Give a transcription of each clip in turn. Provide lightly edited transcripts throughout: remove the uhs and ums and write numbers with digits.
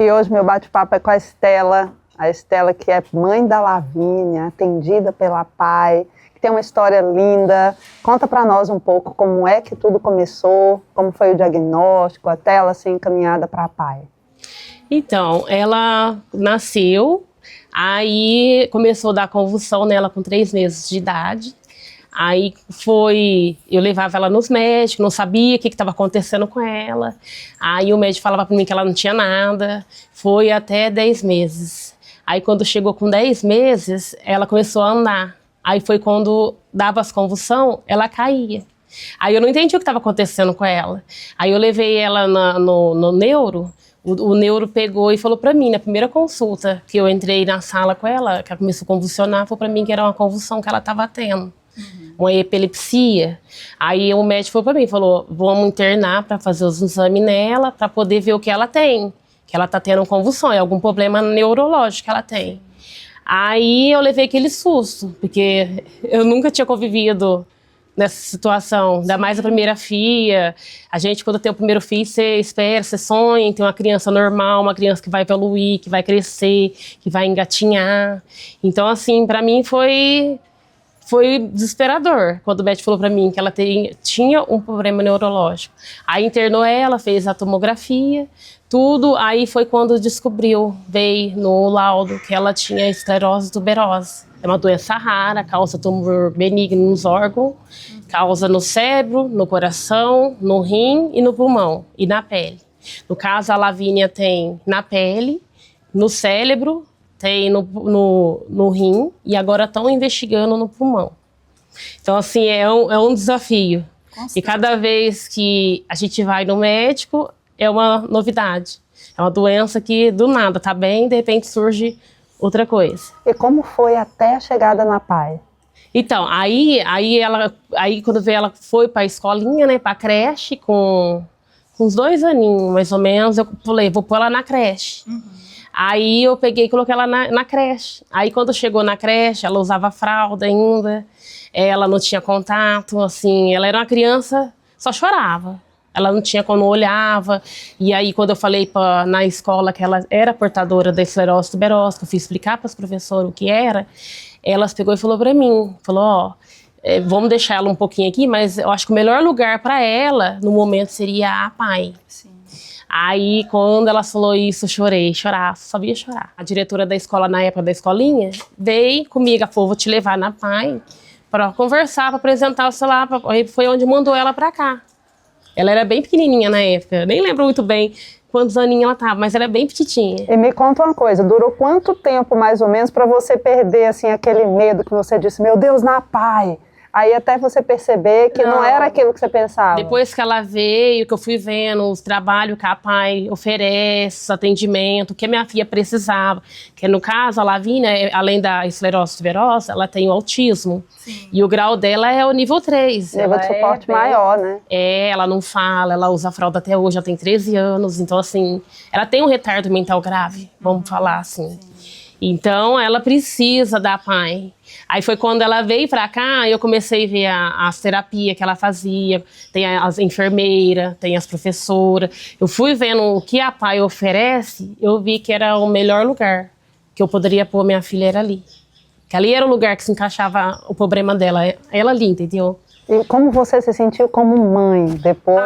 E hoje meu bate-papo é com a Estela que é mãe da Lavínia, atendida pela PAI, que tem uma história linda. Conta para nós um pouco como é que tudo começou, como foi o diagnóstico, até ela ser encaminhada para a PAI. Então, ela nasceu, aí começou a dar convulsão nela com 3 meses de idade. Aí eu levava ela nos médicos, não sabia o que estava acontecendo com ela. Aí o médico falava para mim que ela não tinha nada. Foi até 10 meses. Aí quando chegou com 10 meses, ela começou a andar. Aí foi quando dava as convulsões, ela caía. Aí eu não entendi o que estava acontecendo com ela. Aí eu levei ela no neuro. O neuro pegou e falou para mim, na primeira consulta que eu entrei na sala com ela, que ela começou a convulsionar, falou para mim que era uma convulsão que ela estava tendo. Uma epilepsia. Aí o médico falou para mim, falou, vamos internar para fazer os exames nela, para poder ver o que ela tem. Que ela tá tendo convulsão, é algum problema neurológico que ela tem. Aí eu levei aquele susto, porque eu nunca tinha convivido nessa situação, ainda mais a primeira filha. A gente, quando tem o primeiro filho, você espera, você sonha em ter uma criança normal, uma criança que vai evoluir, que vai crescer, que vai engatinhar. Então, assim, para mim foi desesperador quando o médico falou para mim que ela tinha um problema neurológico. Aí internou ela, fez a tomografia, tudo. Aí foi quando veio no laudo que ela tinha esclerose tuberosa. É uma doença rara, causa tumor benigno nos órgãos, causa no cérebro, no coração, no rim e no pulmão e na pele. No caso, a Lavínia tem na pele, no cérebro, tem no rim e agora estão investigando no pulmão. Então, assim, é um desafio. E cada vez que a gente vai no médico, é uma novidade. É uma doença que do nada tá bem, de repente surge outra coisa. E como foi até a chegada na PAI? Então, aí quando veio, ela foi para a escolinha, né, para a creche, com uns 2 aninhos, mais ou menos. Eu falei, vou pôr ela na creche. Aí eu peguei e coloquei ela na creche. Aí quando chegou na creche, ela usava fralda ainda, ela não tinha contato, assim, ela era uma criança, só chorava. Ela não tinha quando olhava. E aí quando eu falei na escola que ela era portadora da esclerose tuberosa, que eu fui explicar para as professoras o que era, elas pegou e falou para mim, falou, vamos deixar ela um pouquinho aqui, mas eu acho que o melhor lugar para ela, no momento, seria a PAI. Sim. Aí, quando ela falou isso, eu chorava, sabia chorar. A diretora da escola, na época da escolinha, veio comigo, ela falou, vou te levar na PAI para conversar, para apresentar o celular, aí foi onde mandou ela para cá. Ela era bem pequenininha na época, eu nem lembro muito bem quantos aninhos ela estava, mas ela é bem petitinha. E me conta uma coisa, durou quanto tempo, mais ou menos, para você perder, assim, aquele medo que você disse, meu Deus, na PAI? Aí até você perceber que não era aquilo que você pensava. Depois que ela veio, que eu fui vendo os trabalhos que a PAI oferece, atendimento, o que a minha filha precisava. Que no caso, a Lavínia, além da esclerose tuberosa, ela tem o autismo. Sim. E o grau dela é o nível 3. Nível de suporte maior, né? Ela não fala, ela usa fralda até hoje, ela tem 13 anos. Então, assim, ela tem um retardo mental grave, vamos falar assim. Sim. Então, ela precisa da PAI. Aí foi quando ela veio pra cá, eu comecei a ver as terapias que ela fazia, tem as enfermeiras, tem as professoras. Eu fui vendo o que a PAI oferece, eu vi que era o melhor lugar que eu poderia pôr minha filha, era ali. Que ali era o lugar que se encaixava o problema dela, ela ali, entendeu? E como você se sentiu como mãe depois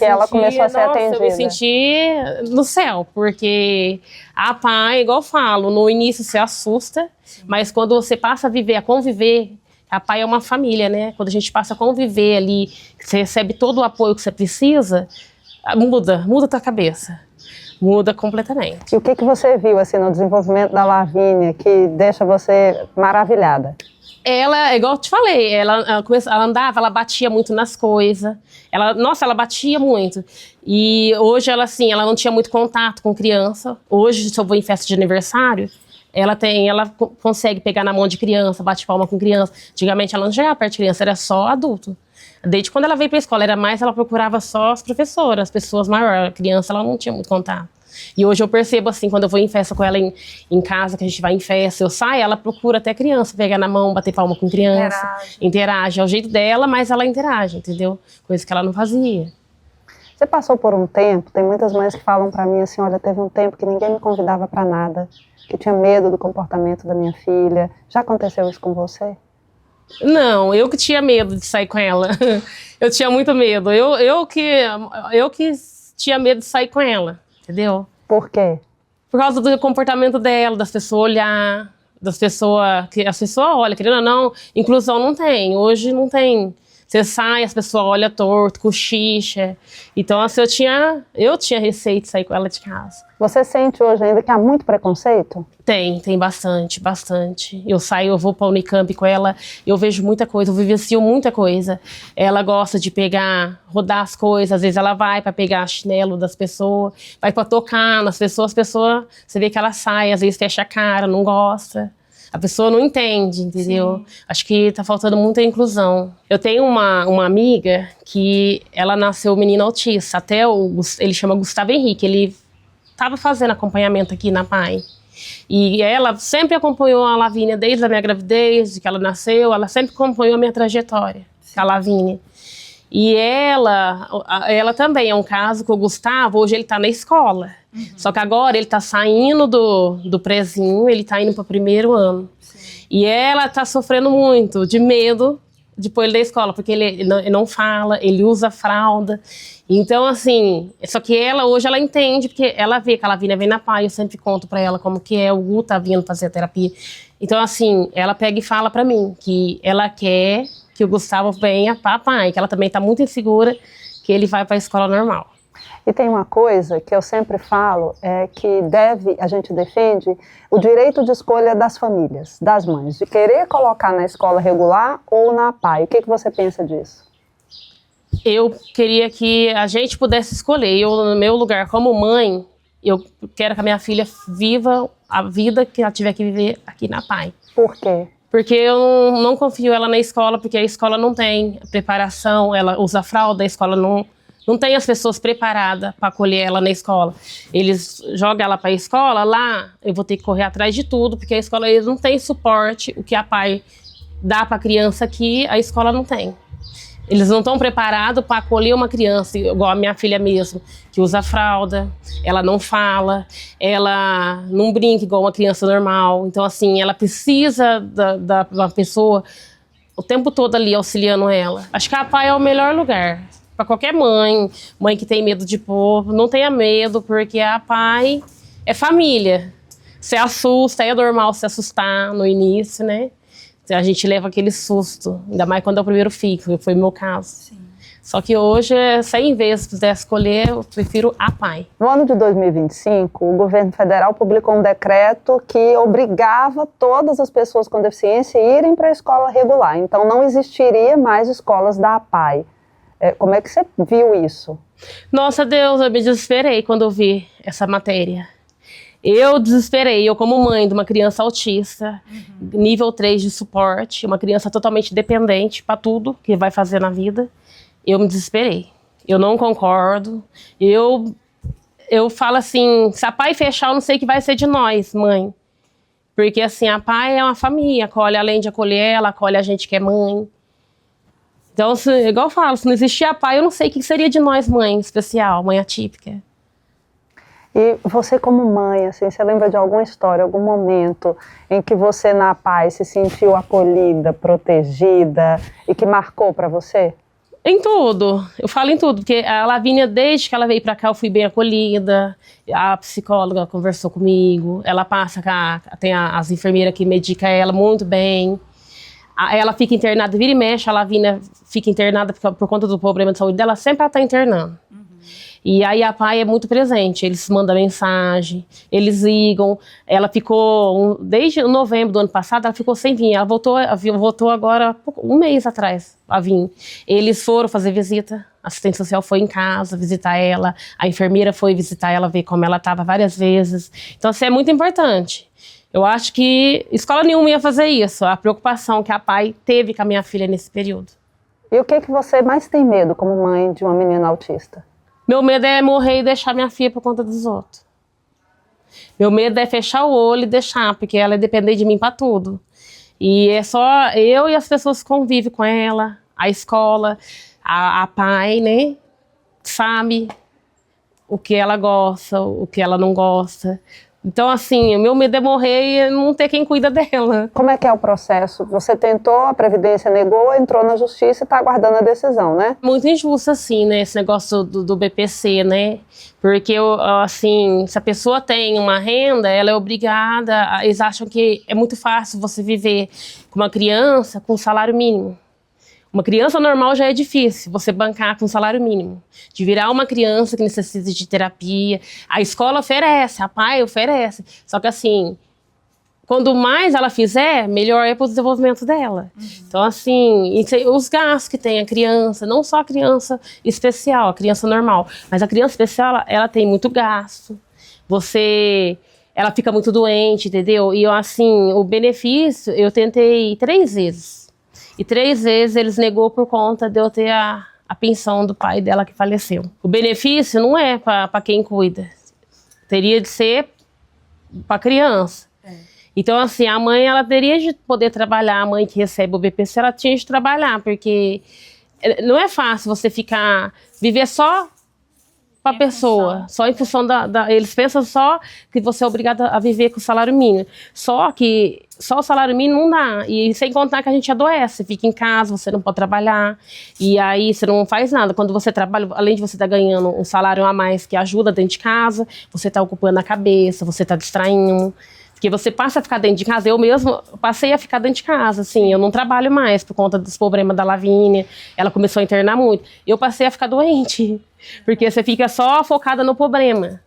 ela começou a ser atendida? Eu me senti no céu, porque a PAI, igual eu falo, no início você assusta, mas quando você passa a conviver, a PAI é uma família, né? Quando a gente passa a conviver ali, você recebe todo o apoio que você precisa, muda a tua cabeça. Muda completamente. E o que você viu assim, no desenvolvimento da Lavínia que deixa você maravilhada? Ela, igual eu te falei, ela andava, ela batia muito nas coisas. Ela batia muito. E hoje ela não tinha muito contato com criança. Hoje, se eu vou em festa de aniversário, ela consegue pegar na mão de criança, bate palma com criança. Antigamente ela não chegava perto de criança, era só adulto. Desde quando ela veio para a escola, ela procurava só as professoras, as pessoas maiores. A criança, ela não tinha muito contato. E hoje eu percebo assim, quando eu vou em festa com ela em casa, que a gente vai em festa, eu saio, ela procura até criança, pegar na mão, bater palma com criança, interage. É o jeito dela, mas ela interage, entendeu? Coisa que ela não fazia. Você passou por um tempo, tem muitas mães que falam para mim assim, olha, teve um tempo que ninguém me convidava para nada, que tinha medo do comportamento da minha filha. Já aconteceu isso com você? Não, eu que tinha medo de sair com ela. Eu tinha muito medo. Eu que tinha medo de sair com ela, entendeu? Por quê? Por causa do comportamento dela, das pessoas olhar, das pessoas... Que as pessoas olham, querendo ou não, inclusão não tem. Hoje não tem. Você sai, as pessoas olham torto, cochicha. Então, assim, eu tinha receio de sair com ela de casa. Você sente hoje ainda que há muito preconceito? Tem bastante, bastante. Eu vou pra Unicamp com ela, eu vejo muita coisa, eu vivencio muita coisa. Ela gosta de pegar, rodar as coisas, às vezes ela vai pra pegar chinelo das pessoas, vai pra tocar nas pessoas, você vê que ela sai, às vezes fecha a cara, não gosta. A pessoa não entende, entendeu? Sim. Acho que tá faltando muita inclusão. Eu tenho uma amiga que ela nasceu menina autista, ele chama Gustavo Henrique, ele tava fazendo acompanhamento aqui na PAI. E ela sempre acompanhou a Lavínia desde a minha gravidez, de que ela nasceu, ela sempre acompanhou a minha trajetória, a Lavínia. E ela também é um caso com o Gustavo, hoje ele tá na escola. Uhum. Só que agora ele tá saindo do prezinho, ele tá indo para o 1º ano. Sim. E ela tá sofrendo muito de medo de pôr ele na escola, porque ele não fala, ele usa fralda. Então, assim, só que hoje ela entende, porque ela vê que a Lavínia vem na PAI, eu sempre conto pra ela como que é, o Gu tá vindo fazer a terapia. Então, assim, ela pega e fala pra mim que ela quer que o Gustavo venha pra PAI, que ela também tá muito insegura que ele vai pra escola normal. E tem uma coisa que eu sempre falo, é que a gente defende o direito de escolha das famílias, das mães, de querer colocar na escola regular ou na PAI. O que você pensa disso? Eu queria que a gente pudesse escolher. Eu, no meu lugar como mãe, eu quero que a minha filha viva a vida que ela tiver que viver aqui na PAI. Por quê? Porque eu não confio ela na escola, porque a escola não tem preparação, ela usa fralda, a escola não tem as pessoas preparadas para acolher ela na escola. Eles jogam ela para a escola, lá eu vou ter que correr atrás de tudo, porque a escola eles não tem suporte, o que a PAI dá para a criança aqui, a escola não tem. Eles não estão preparados para acolher uma criança, igual a minha filha mesmo, que usa fralda, ela não fala, ela não brinca igual uma criança normal. Então, assim, ela precisa da uma pessoa o tempo todo ali auxiliando ela. Acho que a PAI é o melhor lugar. Para qualquer mãe que tem medo de pôr, não tenha medo, porque a PAI é família. Você assusta, é normal se assustar no início, né? A gente leva aquele susto, ainda mais quando é o primeiro filho, que foi o meu caso. Sim. Só que hoje, 100 vezes, se puder escolher, eu prefiro a PAI. No ano de 2025, o governo federal publicou um decreto que obrigava todas as pessoas com deficiência a irem para a escola regular. Então, não existiria mais escolas da PAI. Como é que você viu isso? Nossa Deus, eu me desesperei quando eu vi essa matéria. Eu desesperei, eu como mãe de uma criança autista, nível 3 de suporte, uma criança totalmente dependente para tudo que vai fazer na vida, eu me desesperei. Eu não concordo, eu falo assim, se a PAI fechar, eu não sei o que vai ser de nós, mãe. Porque assim, a PAI é uma família, acolhe, além de acolher ela, acolhe a gente que é mãe. Então, igual eu falo, se não existir a PAI, eu não sei o que seria de nós, mãe especial, mãe atípica. E você como mãe, assim, você lembra de alguma história, algum momento em que você na PAI se sentiu acolhida, protegida e que marcou para você? Em tudo, eu falo em tudo, porque a Lavínia, desde que ela veio para cá, eu fui bem acolhida, a psicóloga conversou comigo, ela passa, tem as enfermeiras que medicam ela muito bem, ela fica internada, vira e mexe, a Lavínia fica internada por conta do problema de saúde dela, sempre ela está internando. E aí a PAI é muito presente, eles mandam mensagem, eles ligam. Ela ficou, desde novembro do ano passado, ela ficou sem vir. Ela voltou agora, um mês atrás, a vir. Eles foram fazer visita, a assistente social foi em casa visitar ela, a enfermeira foi visitar ela, ver como ela estava várias vezes. Então, assim, é muito importante. Eu acho que escola nenhuma ia fazer isso, a preocupação que a PAI teve com a minha filha nesse período. E o que você mais tem medo como mãe de uma menina autista? Meu medo é morrer e deixar minha filha por conta dos outros. Meu medo é fechar o olho e deixar, porque ela é dependente de mim para tudo. E é só eu e as pessoas que convivem com ela, a escola, a PAI, né? sabe o que ela gosta, o que ela não gosta. Então, assim, o meu medo é morrer e não ter quem cuida dela. Como é que é o processo? Você tentou, a Previdência negou, entrou na Justiça e está aguardando a decisão, né? Muito injusto, assim, né, esse negócio do BPC, né? Porque, assim, se a pessoa tem uma renda, ela é obrigada, eles acham que é muito fácil você viver com uma criança com salário mínimo. Uma criança normal já é difícil, você bancar com salário mínimo. De virar uma criança que necessita de terapia. A escola oferece, a PAI oferece. Só que assim, quando mais ela fizer, melhor é para o desenvolvimento dela. Então assim, os gastos que tem a criança, não só a criança especial, a criança normal. Mas a criança especial, ela tem muito gasto. Ela fica muito doente, entendeu? E assim, o benefício, eu tentei 3 vezes. E 3 vezes eles negou por conta de eu ter a pensão do pai dela que faleceu. O benefício não é para quem cuida. Teria de ser para a criança. Então, assim, a mãe, ela teria de poder trabalhar. A mãe que recebe o BPC, ela tinha de trabalhar. Porque não é fácil você viver só para a pessoa, só em função eles pensam só que você é obrigada a viver com o salário mínimo. Só que só o salário mínimo não dá. E sem contar que a gente adoece, fica em casa, você não pode trabalhar. E aí você não faz nada. Quando você trabalha, além de você estar ganhando um salário a mais que ajuda dentro de casa, você está ocupando a cabeça, você está distraindo. Porque você passa a ficar dentro de casa. Eu mesmo passei a ficar dentro de casa, assim. Eu não trabalho mais por conta dos problemas da Lavínia. Ela começou a internar muito. Eu passei a ficar doente. Porque você fica só focada no problema.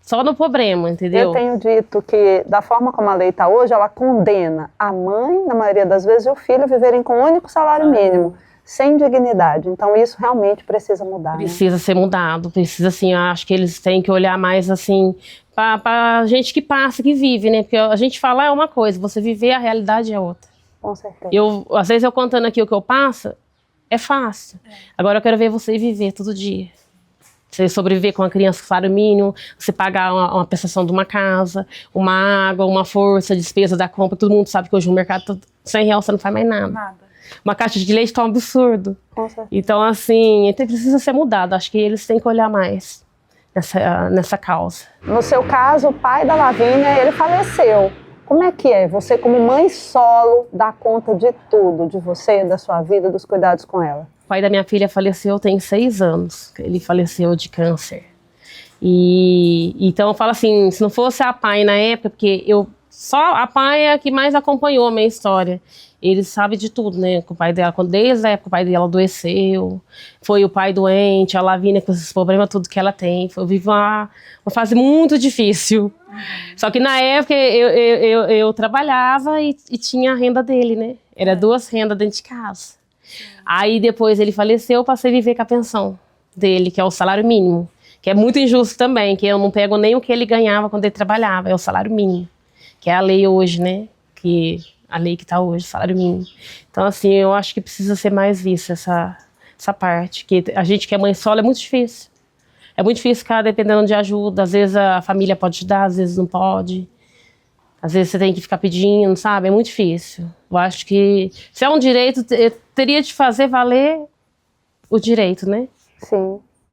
Só no problema, entendeu? Eu tenho dito que, da forma como a lei está hoje, ela condena a mãe, na maioria das vezes, e o filho a viverem com um único salário mínimo, sem dignidade. Então, isso realmente precisa mudar. Precisa ser mudado. Precisa, assim, eu acho que eles têm que olhar mais, assim, para gente que passa, que vive, né? Porque a gente falar é uma coisa, você viver a realidade é outra. Com certeza. Às vezes eu contando aqui o que eu passo, é fácil. Agora eu quero ver você viver todo dia. Você sobreviver com uma criança com salário mínimo, você pagar uma prestação de uma casa, uma água, uma força, despesa da compra. Todo mundo sabe que hoje no mercado, R$100 você não faz mais nada. Uma caixa de leite tá um absurdo. Então, assim, precisa ser mudado. Acho que eles têm que olhar mais nessa causa. No seu caso, o pai da Lavínia, ele faleceu. Como é que é? Você, como mãe solo, dá conta de tudo, de você, da sua vida, dos cuidados com ela? O pai da minha filha faleceu tem 6 anos. Ele faleceu de câncer. Então eu falo assim, se não fosse a PAI na época, porque só a PAI é a que mais acompanhou a minha história. Ele sabe de tudo, né? Com o pai dela, desde a época o pai dela adoeceu, foi o pai doente, a Lavínia com esses problemas, tudo que ela tem. Eu vivo uma fase muito difícil. Só que na época eu trabalhava e tinha a renda dele, né? Era 2 rendas dentro de casa. Aí depois ele faleceu, eu passei a viver com a pensão dele, que é o salário mínimo. Que é muito injusto também, que eu não pego nem o que ele ganhava quando ele trabalhava, é o salário mínimo. Que é a lei hoje, né? A lei que está hoje, salário mínimo. Então, assim, eu acho que precisa ser mais vista essa parte. Que a gente que é mãe solo é muito difícil. É muito difícil ficar dependendo de ajuda. Às vezes a família pode te dar, às vezes não pode. Às vezes você tem que ficar pedindo, sabe? É muito difícil. Eu acho que se é um direito, teria de fazer valer o direito, né? Sim.